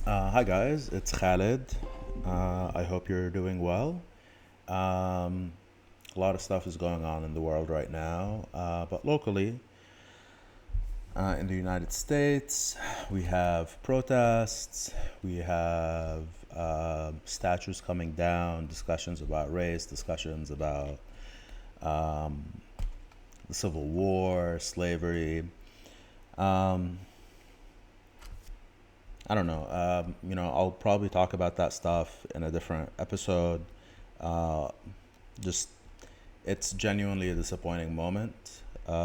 Hi guys, it's Khalid. I hope you're doing well. Um, a lot of stuff is going on in the world right now, but locally, in the United States, we have protests, we have statues coming down, discussions about race, discussions about um, the Civil War, slavery. Um, I don't know. I'll probably talk about that stuff in a different episode. Uh, just it's genuinely a disappointing moment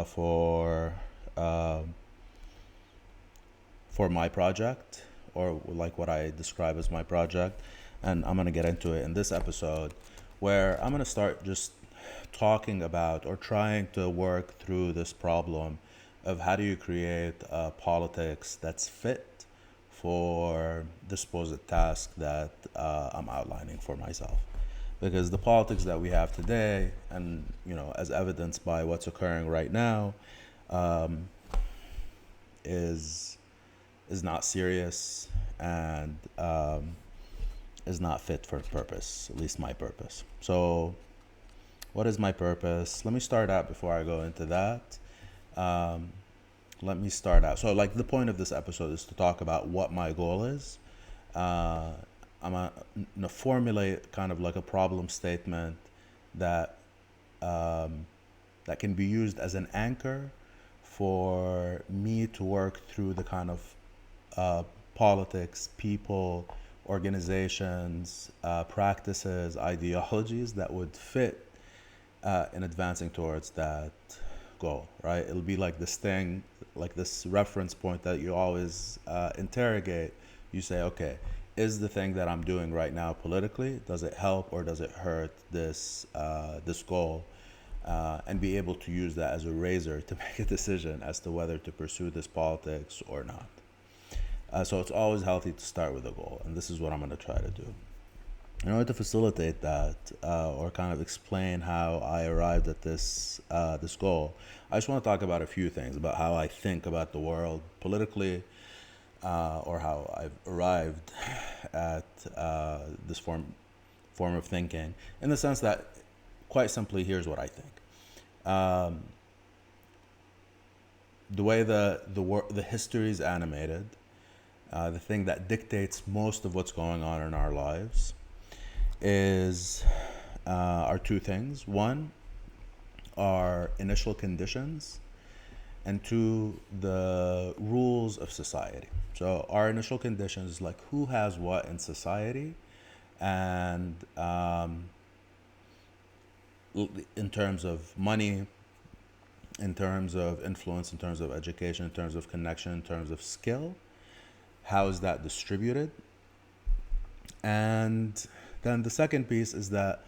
for uh, for my project, or like what I describe as my project, and I'm gonna get into it in this episode, where I'm gonna start just talking about or trying to work through this problem of how do you create politics that's fit for the supposed task that I'm outlining for myself. Because the politics that we have today, and as evidenced by what's occurring right now, um, is is not serious and is not fit for purpose, at least my purpose. So, what is my purpose? Let me start out before I go into that. Um, Let me start out. So, like, the point of this episode is to talk about what my goal is. Uh, I'm gonna formulate kind of like a problem statement that um, that can be used as an anchor for me to work through the kind of uh, politics, people, organizations, practices, ideologies that would fit in advancing towards that goal, right? It'll be like this thing, like this reference point that you always interrogate. You say, okay, is the thing that I'm doing right now politically, does it help or does it hurt this goal? And be able to use that as a razor to make a decision as to whether to pursue this politics or not. So it's always healthy to start with a goal, and this is what I'm going to try to do. In order to facilitate that, or kind of explain how I arrived at this goal, I just want to talk about a few things about how I think about the world politically, or how I've arrived at this form of thinking. In the sense that, quite simply, here's what I think. Um, the way the history is animated, the thing that dictates most of what's going on in our lives is are two things. One are initial conditions, and two, the rules of society. So our initial conditions is like who has what in society, and in terms of money, in terms of influence, in terms of education, in terms of connection, in terms of skill, how is that distributed? And then the second piece is that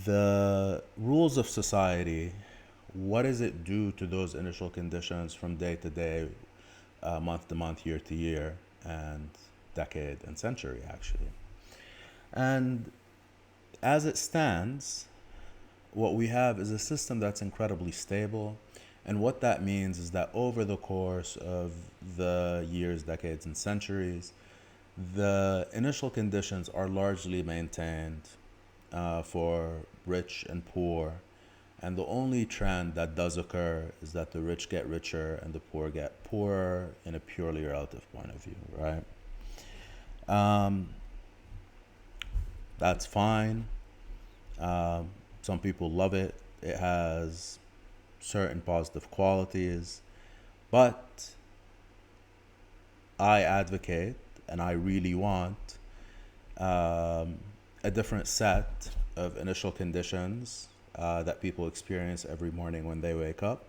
the rules of society, what does it do to those initial conditions from day to day, month to month, year to year, and decade and century, actually? And as it stands, what we have is a system that's incredibly stable. And what that means is that over the course of the years, decades, and centuries, the initial conditions are largely maintained for rich and poor. And the only trend that does occur is that the rich get richer and the poor get poorer in a purely relative point of view, right? Um, that's fine. Um, some people love it. It has certain positive qualities. But I advocate and I really want um, a different set of initial conditions that people experience every morning when they wake up,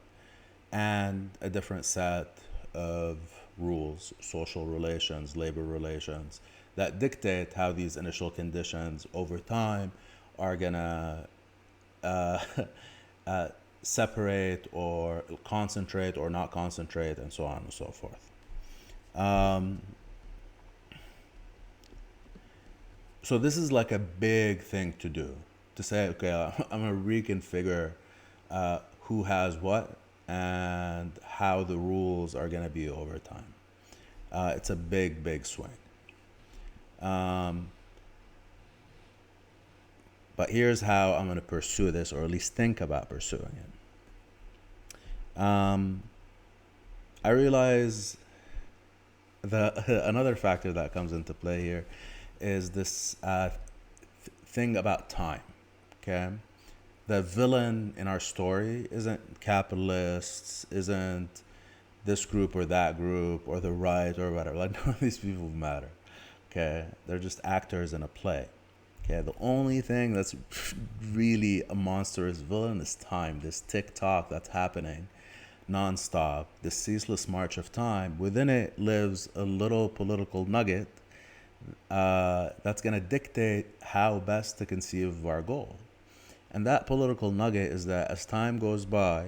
and a different set of rules, social relations, labor relations, that dictate how these initial conditions over time are gonna uh, uh, separate or concentrate or not concentrate, and so on and so forth. Um, so this is like a big thing to do, to say, okay, I'm gonna reconfigure who has what and how the rules are gonna be over time. It's a big, big swing. Um, but here's how I'm going to pursue this, or at least think about pursuing it. I realize the another factor that comes into play here is this thing about time. Okay, the villain in our story isn't capitalists, isn't this group or that group or the right or whatever. Like none of these people matter. Okay, they're just actors in a play. Okay, the only thing that's really a monstrous villain is time. This tick tock that's happening nonstop, this ceaseless march of time. Within it lives a little political nugget that's going to dictate how best to conceive of our goal. And that political nugget is that as time goes by,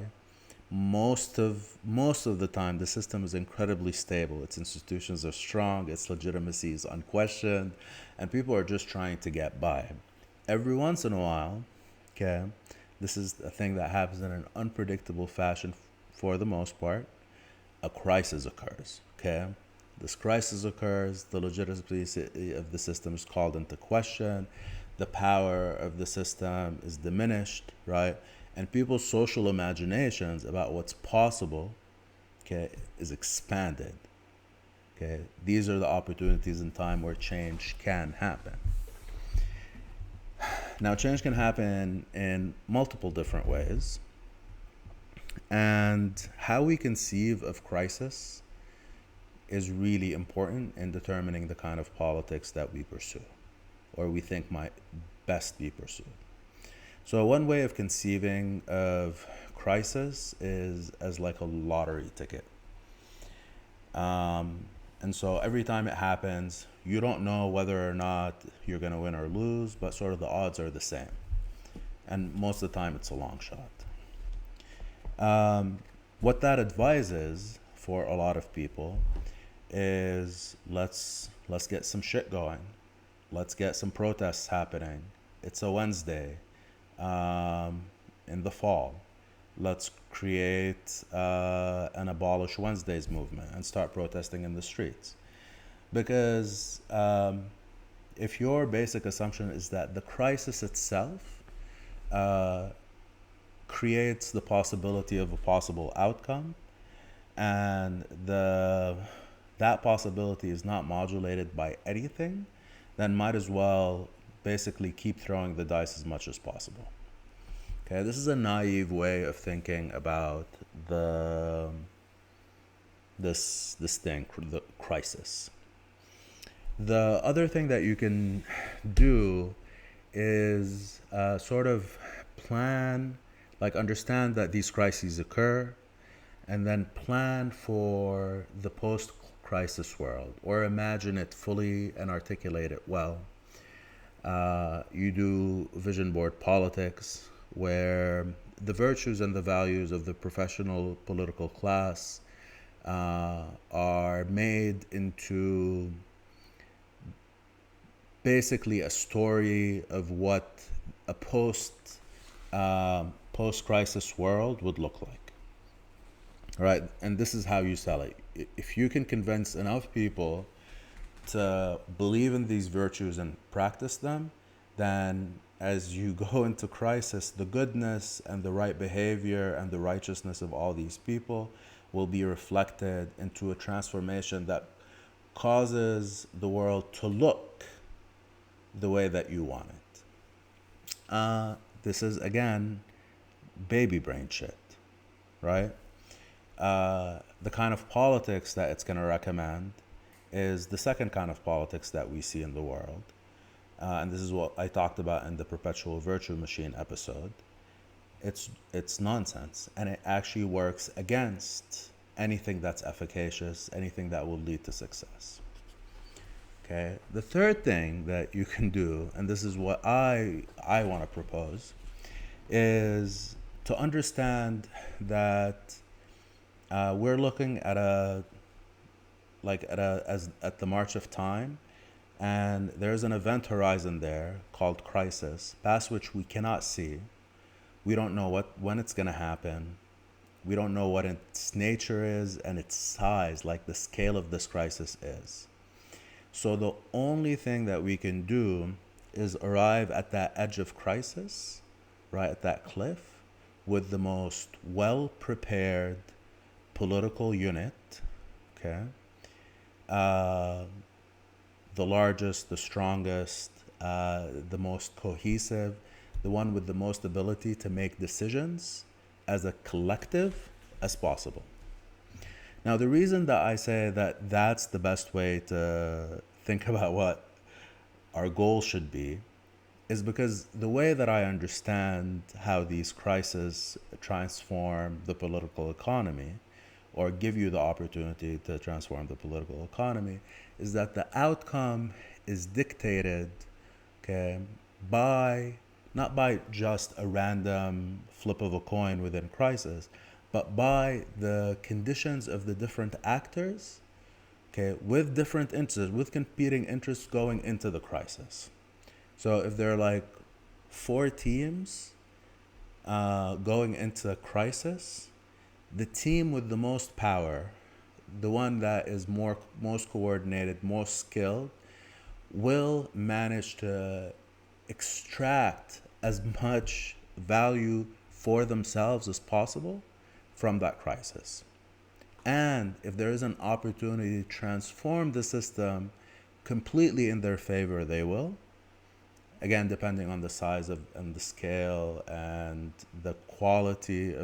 most of the time the system is incredibly stable. Its institutions are strong, its legitimacy is unquestioned, and people are just trying to get by. Every once in a while, okay, this is a thing that happens in an unpredictable fashion for the most part, a crisis occurs. Okay, this crisis occurs, the legitimacy of the system is called into question, the power of the system is diminished, right? And people's social imaginations about what's possible, okay, is expanded. Okay, these are the opportunities in time where change can happen. Now, change can happen in multiple different ways. And how we conceive of crisis is really important in determining the kind of politics that we pursue or we think might best be pursued. So one way of conceiving of crisis is as like a lottery ticket. And so every time it happens, you don't know whether or not you're going to win or lose, but sort of the odds are the same. And most of the time it's a long shot. What that advises for a lot of people is let's get some shit going. Let's get some protests happening. It's a Wednesday in the fall. Let's create an Abolish Wednesdays movement and start protesting in the streets. Because if your basic assumption is that the crisis itself creates the possibility of a possible outcome, and that possibility is not modulated by anything, then might as well basically keep throwing the dice as much as possible. Okay, this is a naive way of thinking about this thing, the crisis. The other thing that you can do is sort of plan, like understand that these crises occur, and then plan for the post-crisis world, or imagine it fully and articulate it well. You do vision board politics, where the virtues and the values of the professional political class are made into basically a story of what a post-crisis world would look like. All right, and this is how you sell it. If you can convince enough people to believe in these virtues and practice them, then as you go into crisis, the goodness and the right behavior and the righteousness of all these people will be reflected into a transformation that causes the world to look the way that you want it. This is, again, baby brain shit, right? The kind of politics that it's going to recommend is the second kind of politics that we see in the world. And this is what I talked about in the Perpetual Virtue Machine episode. It's nonsense, and it actually works against anything that's efficacious, anything that will lead to success. Okay. The third thing that you can do, and this is what I want to propose, is to understand that we're looking at at the march of time, and there's an event horizon there called crisis, past which we cannot see. We don't know when it's going to happen. We don't know what its nature is and its size, like the scale of this crisis is. So the only thing that we can do is arrive at that edge of crisis, right at that cliff, with the most well prepared political unit, okay? Uh, the largest, the strongest, the most cohesive, the one with the most ability to make decisions as a collective as possible. Now, the reason that I say that that's the best way to think about what our goal should be is because the way that I understand how these crises transform the political economy or give you the opportunity to transform the political economy is that the outcome is dictated, okay, by not by just a random flip of a coin within crisis, but by the conditions of the different actors, okay, with different interests, with competing interests going into the crisis. So if there are like four teams going into a crisis, the team with the most power, the one that is most coordinated, most skilled, will manage to extract as much value for themselves as possible from that crisis. And if there is an opportunity to transform the system completely in their favor, they will. Again, depending on the size of and the scale and the quality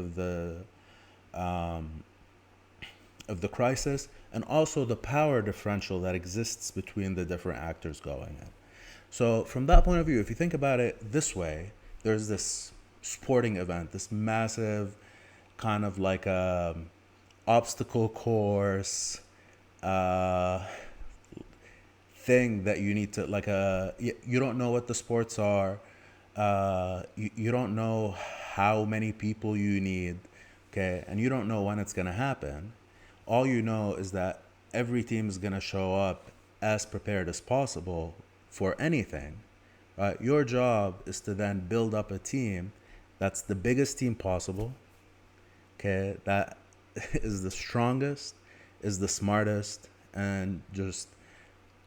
um, of the crisis, and also the power differential that exists between the different actors going in. So, from that point of view, if you think about it this way, there's this sporting event, this massive kind of like a obstacle course uh, thing that you need to like you don't know what the sports are, you don't know how many people you need, okay, and you don't know when it's going to happen. All you know is that every team is going to show up as prepared as possible for anything. Your job is to then build up a team that's the biggest team possible, okay, that is the strongest, is the smartest, and just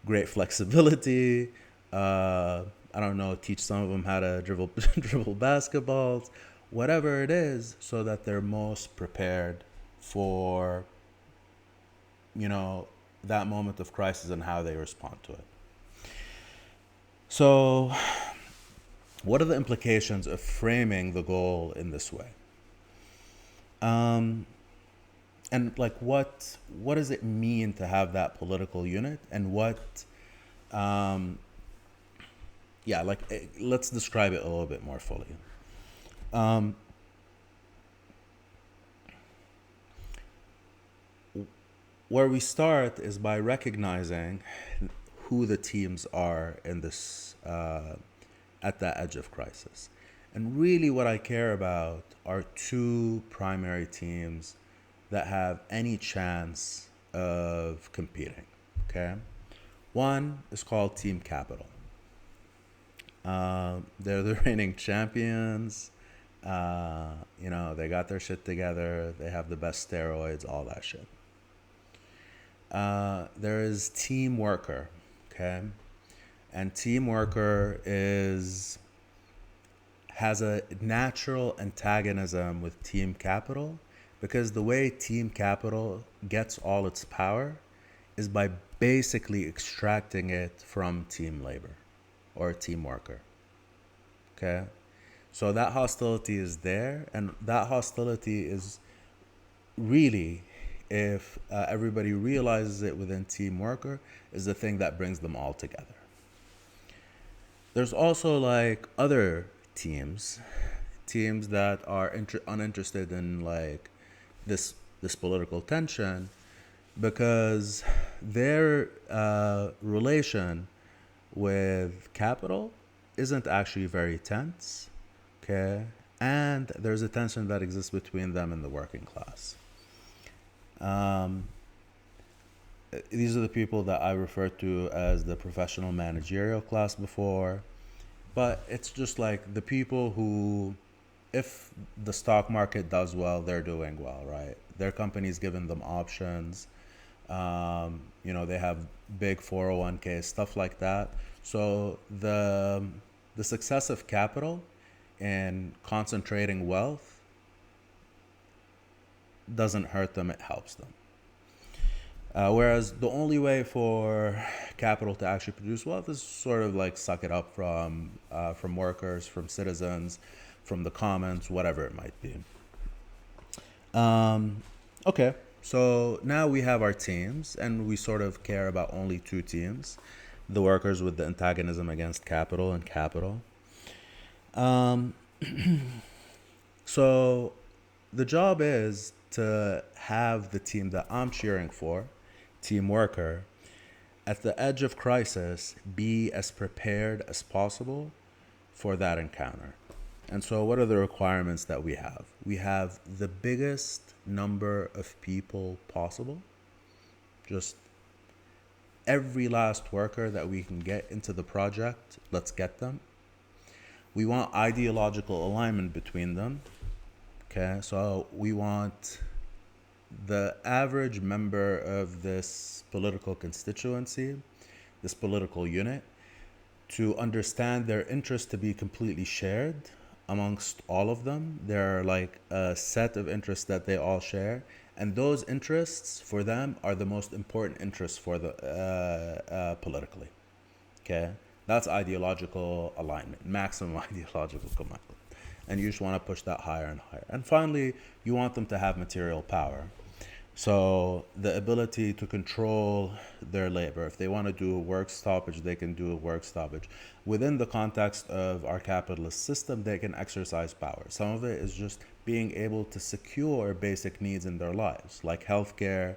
great flexibility. I don't know, teach some of them how to dribble dribble basketballs, whatever it is, so that they're most prepared for, you know, that moment of crisis and how they respond to it. So, what are the implications of framing the goal in this way? Um, and like, what does it mean to have that political unit, and um, yeah, like let's describe it a little bit more fully. Um, where we start is by recognizing who the teams are in this at that edge of crisis. And really, what I care about are two primary teams that have any chance of competing. Okay, one is called Team Capital. They're the reigning champions. They got their shit together. They have the best steroids, all that shit. There is Team Worker, okay? And Team Worker has a natural antagonism with Team Capital because the way Team Capital gets all its power is by basically extracting it from Team Labor or Team Worker, okay? So that hostility is there, and that hostility is really, if everybody realizes it within Team Worker, is the thing that brings them all together. There's also like other teams that are uninterested in like this political tension because their relation with capital isn't actually very tense, okay? And there's a tension that exists between them and the working class. Um, these are the people that I referred to as the professional managerial class before, but it's just like the people who if the stock market does well, they're doing well, right? Their company's giving them options. They have big 401k, stuff like that. So the success of capital and concentrating wealth doesn't hurt them, it helps them. Whereas the only way for capital to actually produce wealth is sort of like suck it up from workers, from citizens, from the commons, whatever it might be. Okay, so now we have our teams, and we sort of care about only two teams: the workers with the antagonism against capital and capital. Um, so the job is to have the team that I'm cheering for, team worker, at the edge of crisis, be as prepared as possible for that encounter. And so, what are the requirements that we have? We have the biggest number of people possible, just every last worker that we can get into the project, let's get them. We want ideological alignment between them. Okay, so we want the average member of this political constituency, this political unit, to understand their interests to be completely shared amongst all of them. There are like a set of interests that they all share, and those interests for them are the most important interests for the politically. Okay, that's ideological alignment, maximum ideological alignment, and you just want to push that higher and higher. And finally, you want them to have material power. So the ability to control their labor. If they want to do a work stoppage, they can do a work stoppage. Within the context of our capitalist system, they can exercise power. Some of it is just being able to secure basic needs in their lives, like healthcare,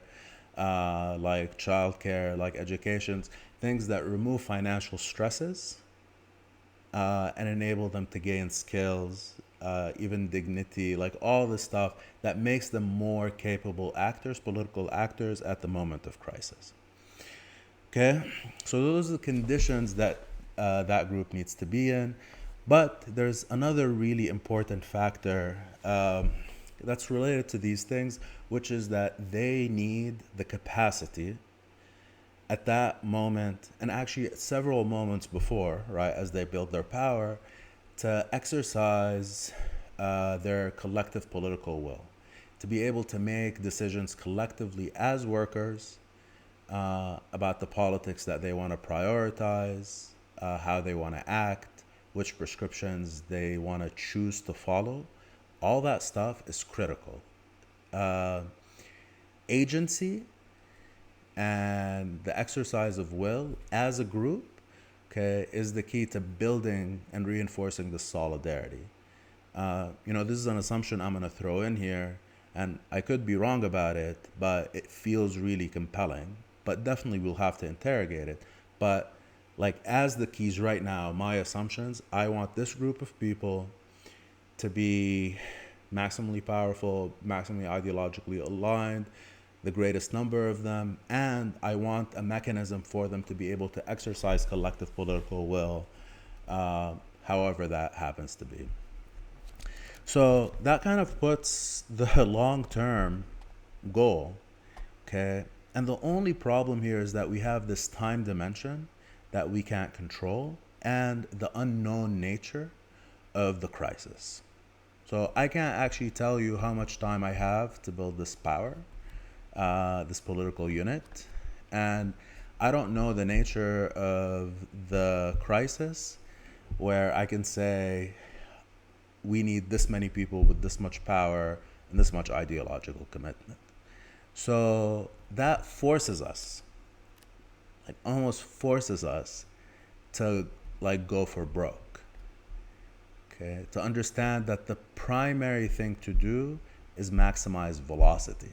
like childcare, like education, things that remove financial stresses and enable them to gain skills, even dignity, like all the stuff that makes them more capable actors, political actors at the moment of crisis. Okay, so those are the conditions that that group needs to be in. But there's another really important factor that's related to these things, which is that they need the capacity at that moment, and actually at several moments before, right, as they build their power, to exercise their collective political will, to be able to make decisions collectively as workers about the politics that they want to prioritize, how they want to act, which prescriptions they want to choose to follow. All that stuff is critical. Agency and the exercise of will as a group, okay, is the key to building and reinforcing the solidarity. This is an assumption I'm going to throw in here, and I could be wrong about it, but it feels really compelling. But definitely we'll have to interrogate it. But like as the keys right now, my assumptions, I want this group of people to be maximally powerful, maximally ideologically aligned, the greatest number of them, and I want a mechanism for them to be able to exercise collective political will, however that happens to be. So that kind of puts the long-term goal, okay? And the only problem here is that we have this time dimension that we can't control and the unknown nature of the crisis. So I can't actually tell you how much time I have to build this power, this political unit, and I don't know the nature of the crisis where I can say we need this many people with this much power and this much ideological commitment. So that forces us, like almost forces us to like go for broke. Okay, to understand that the primary thing to do is maximize velocity.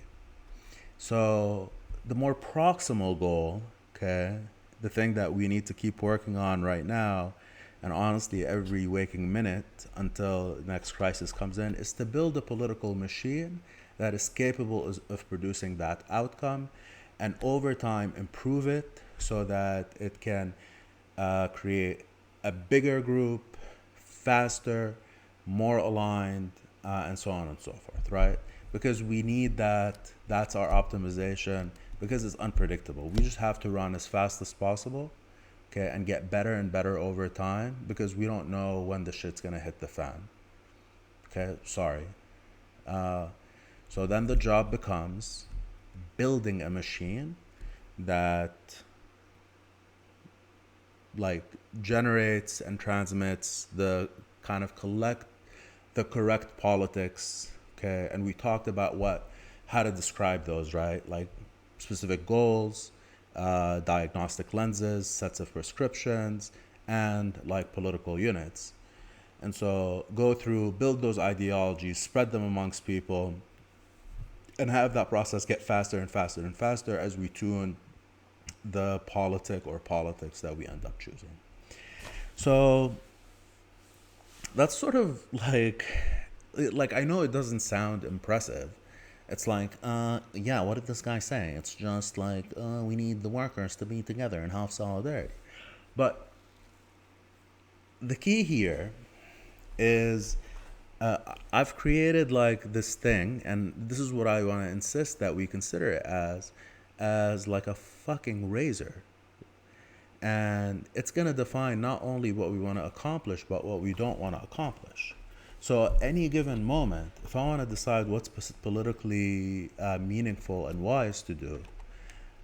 So the more proximal goal, okay, the thing that we need to keep working on right now, and honestly every waking minute until the next crisis comes in, is to build a political machine that is capable of producing that outcome, and over time improve it so that it can create a bigger group, faster, more aligned, and so on and so forth, right? Because we need that. That's our optimization because it's unpredictable. We just have to run as fast as possible, okay, and get better and better over time because we don't know when the shit's gonna hit the fan. Okay, sorry. Uh, so then the job becomes building a machine that like generates and transmits the kind of collect the correct politics. Okay, and we talked about how to describe those, right? Like specific goals, diagnostic lenses, sets of prescriptions, and like political units. And so go through, build those ideologies, spread them amongst people, and have that process get faster and faster and faster as we tune the politics that we end up choosing. So that's sort of like I know it doesn't sound impressive. It's like, yeah, what did this guy say? It's just like, we need the workers to be together and have solidarity. But the key here is I've created like this thing, and this is what I want to insist that we consider it as like a fucking razor. And it's going to define not only what we want to accomplish, but what we don't want to accomplish. So at any given moment, if I want to decide what's politically meaningful and wise to do,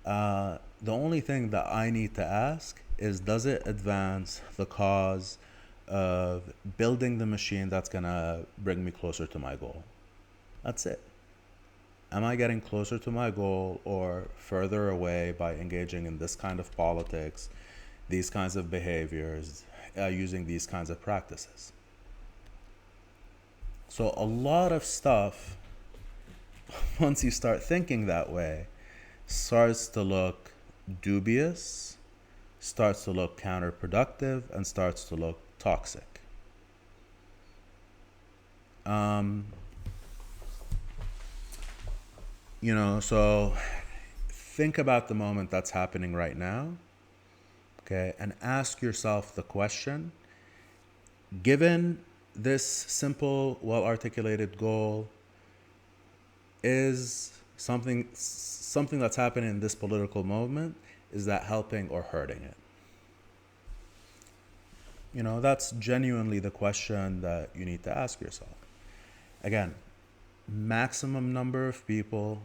the only thing that I need to ask is, does it advance the cause of building the machine that's going to bring me closer to my goal? That's it. Am I getting closer to my goal or further away by engaging in this kind of politics, these kinds of behaviors, using these kinds of practices? So a lot of stuff, once you start thinking that way, starts to look dubious, starts to look counterproductive, and starts to look toxic. So think about the moment that's happening right now, okay, and ask yourself the question, given this simple, well-articulated goal, is something that's happening in this political movement, is that helping or hurting it? That's genuinely the question that you need to ask yourself. Again, maximum number of people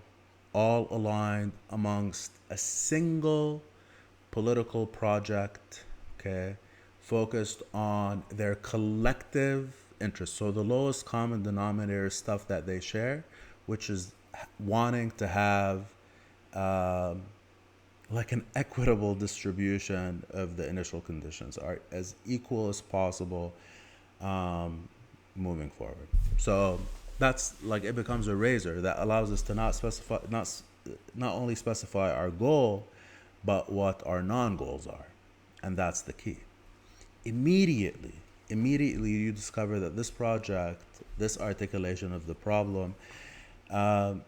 all aligned amongst a single political project, okay, focused on their collective interests. So the lowest common denominator is stuff that they share, which is wanting to have like an equitable distribution of the initial conditions, are as equal as possible moving forward. So that's like, it becomes a razor that allows us to not only specify our goal, but what our non-goals are. And that's the key. Immediately you discover that this project, this articulation of the problem, one,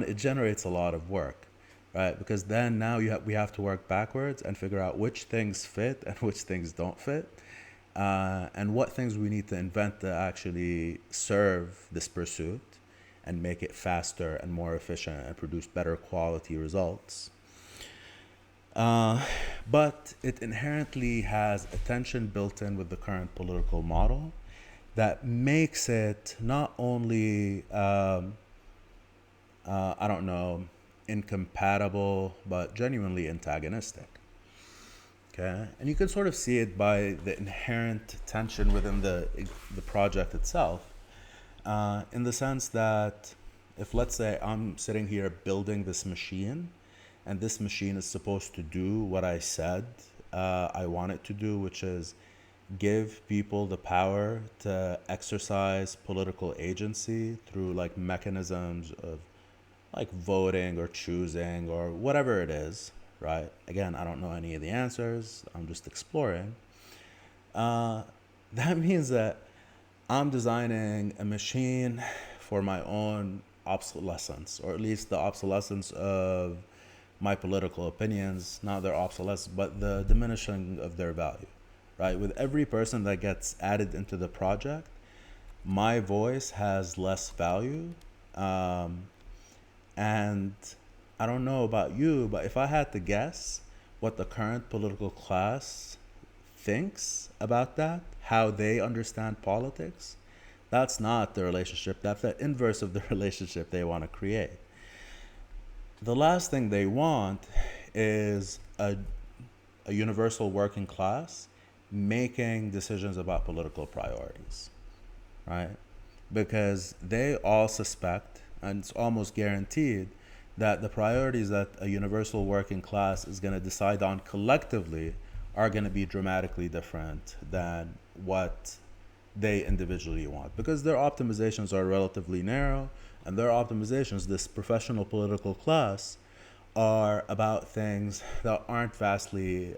it generates a lot of work, right? Because then now we have to work backwards and figure out which things fit and which things don't fit, and what things we need to invent to actually serve this pursuit and make it faster and more efficient and produce better quality results. But it inherently has a tension built in with the current political model that makes it not only, incompatible, but genuinely antagonistic. Okay, and you can sort of see it by the inherent tension within the project itself, in the sense that if, let's say, I'm sitting here building this machine, and this machine is supposed to do what I said I want it to do, which is give people the power to exercise political agency through like mechanisms of like voting or choosing or whatever it is, right? Again, I don't know any of the answers. I'm just exploring. That means that I'm designing a machine for my own obsolescence, or at least the obsolescence of my political opinions, not their obsolescence, but the diminishing of their value, right? With every person that gets added into the project, my voice has less value. Um, and I don't know about you, but if I had to guess what the current political class thinks about that, how they understand politics, that's not the relationship. That's the inverse of the relationship they want to create. The last thing they want is a universal working class making decisions about political priorities, right? Because they all suspect, and it's almost guaranteed, that the priorities that a universal working class is going to decide on collectively are going to be dramatically different than what they individually want, because their optimizations are relatively narrow, and their optimizations, this professional political class, are about things that aren't primarily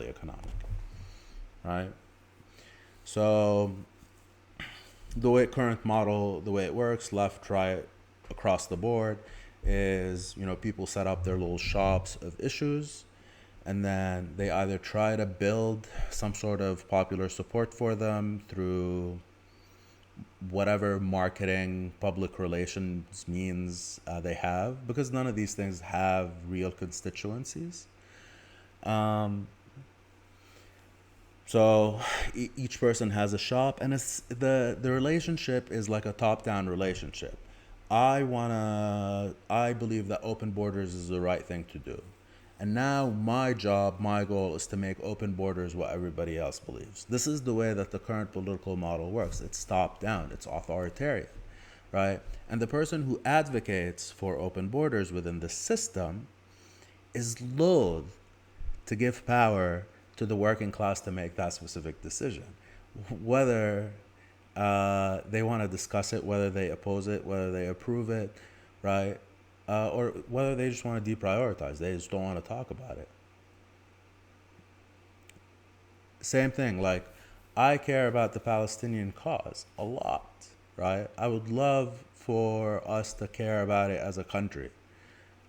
economic, right? So the way it works, left, right, across the board, is people set up their little shops of issues, and then they either try to build some sort of popular support for them through whatever marketing, public relations means they have, because none of these things have real constituencies. Um, so each person has a shop, and it's the relationship is like a top-down relationship. I believe that open borders is the right thing to do. And now my goal is to make open borders what everybody else believes. This is the way that the current political model works. It's top down, it's authoritarian, right? And the person who advocates for open borders within the system is loath to give power to the working class to make that specific decision. Whether they want to discuss it, whether they oppose it, whether they approve it, right? Or whether they just want to deprioritize, they just don't want to talk about it. Same thing, like, I care about the Palestinian cause a lot, right? I would love for us to care about it as a country.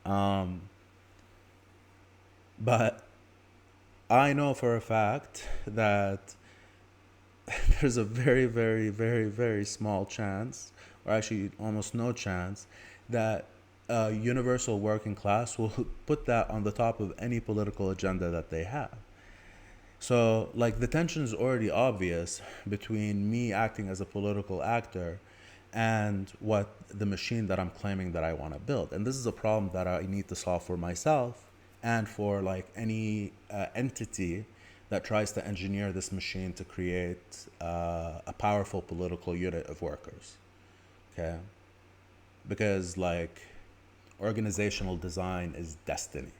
Um, but I know for a fact that there's a very, very, very, very small chance, or actually almost no chance, that a universal working class will put that on the top of any political agenda that they have. So, like, the tension is already obvious between me acting as a political actor and what the machine that I'm claiming that I want to build. And this is a problem that I need to solve for myself and for like any entity that tries to engineer this machine to create a powerful political unit of workers. Okay? Because like organizational design is destiny.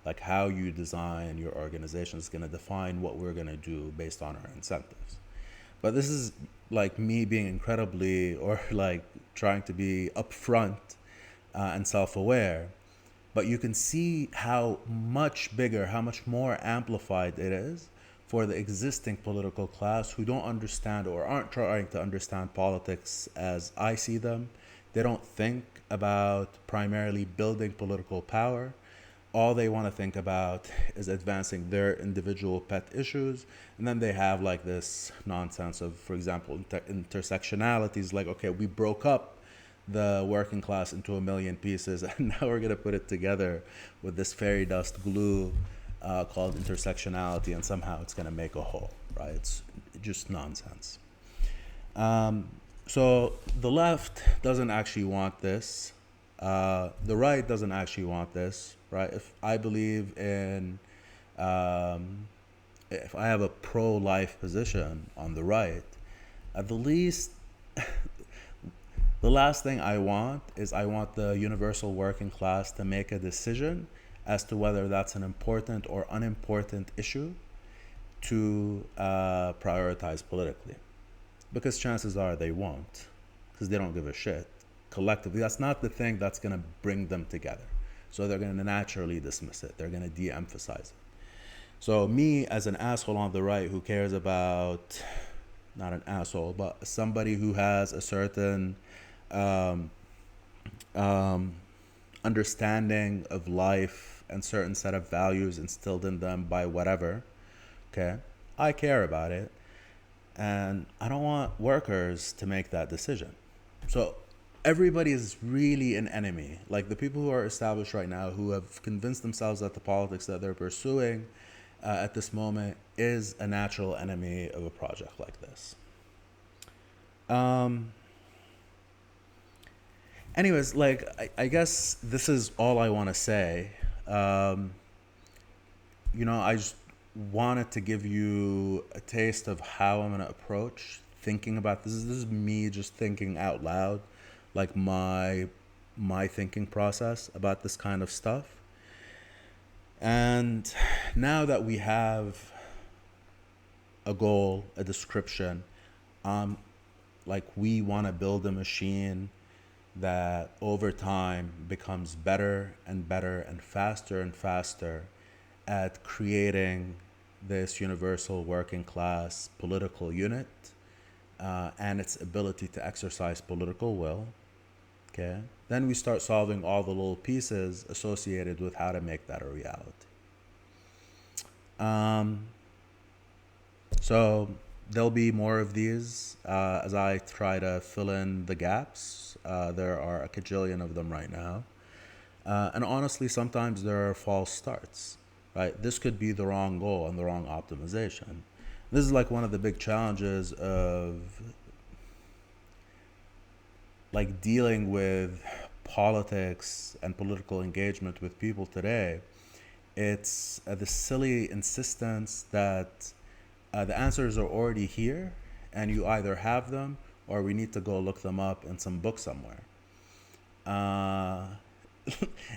Like how you design your organization is going to define what we're going to do based on our incentives. But this is like me being incredibly, or like trying to be upfront and self-aware. But you can see how much bigger, how much more amplified it is for the existing political class who don't understand or aren't trying to understand politics as I see them. They don't think about primarily building political power. All they want to think about is advancing their individual pet issues. And then they have like this nonsense of, for example, intersectionalities, like, okay, we broke up the working class into a million pieces, and now we're going to put it together with this fairy dust glue called intersectionality, and somehow it's going to make a whole, right? It's just nonsense. Um, so the left doesn't actually want this. The right doesn't actually want this, right? If I believe in, um, if I have a pro-life position on the right, at the least, the last thing I want is I want the universal working class to make a decision as to whether that's an important or unimportant issue to prioritize politically. Because chances are they won't, because they don't give a shit. Collectively, that's not the thing that's going to bring them together. So they're going to naturally dismiss it. They're going to de-emphasize it. So me as an asshole on the right who cares about, not an asshole, but somebody who has a certain um, um, understanding of life and certain set of values instilled in them by whatever, okay? I care about it. And I don't want workers to make that decision. So everybody is really an enemy. Like the people who are established right now, who have convinced themselves that the politics that they're pursuing at this moment is a natural enemy of a project like this. Um, anyways, like I guess this is all I want to say. Um, I just wanted to give you a taste of how I'm gonna approach thinking about this. This is me just thinking out loud, like my thinking process about this kind of stuff. And now that we have a goal, a description, like we want to build a machine that over time becomes better and better and faster at creating this universal working class political unit and its ability to exercise political will. Okay. Then we start solving all the little pieces associated with how to make that a reality. Um, so there'll be more of these as I try to fill in the gaps. There are a cajillion of them right now. And honestly, sometimes there are false starts, right? This could be the wrong goal and the wrong optimization. This is like one of the big challenges of like dealing with politics and political engagement with people today. It's the silly insistence that the answers are already here and you either have them or we need to go look them up in some book somewhere. Uh,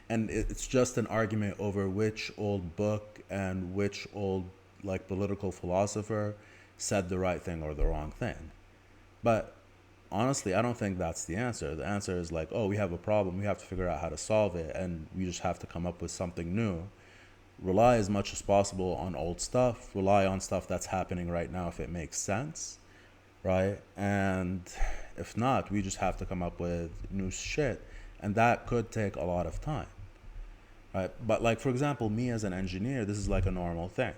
and it's just an argument over which old book and which old like political philosopher said the right thing or the wrong thing. But honestly, I don't think that's the answer. The answer is like, oh, we have a problem, we have to figure out how to solve it, and we just have to come up with something new. Rely as much as possible on old stuff, rely on stuff that's happening right now if it makes sense, right? And if not, we just have to come up with new shit, and that could take a lot of time, right? But like, for example, me as an engineer, this is like a normal thing.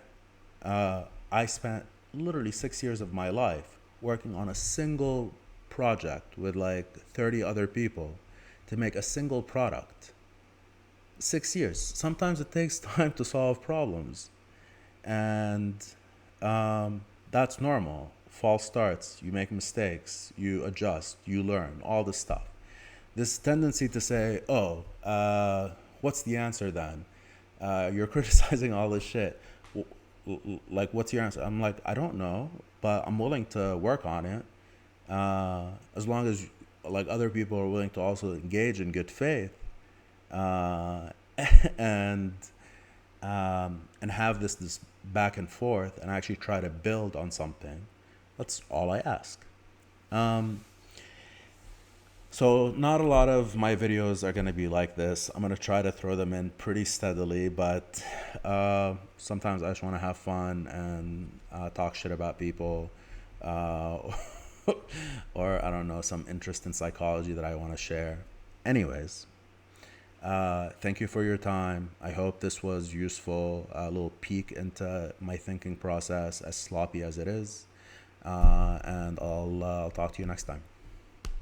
I spent literally 6 years of my life working on a single project with like 30 other people to make a single product. 6 years. Sometimes it takes time to solve problems, and that's normal. False starts, you make mistakes, you adjust, you learn, all this stuff. This tendency to say, oh, what's the answer then? You're criticizing all this shit. Like, what's your answer? I'm like, I don't know, but I'm willing to work on it. As long as like other people are willing to also engage in good faith, uh, and and have this back and forth and actually try to build on something. That's all I ask. Um, so not a lot of my videos are going to be like this. I'm going to try to throw them in pretty steadily, but sometimes I just want to have fun and talk shit about people, uh, or I don't know, some interest in psychology that I want to share. Anyways, thank you for your time. I hope this was useful, a little peek into my thinking process, as sloppy as it is. And I'll talk to you next time.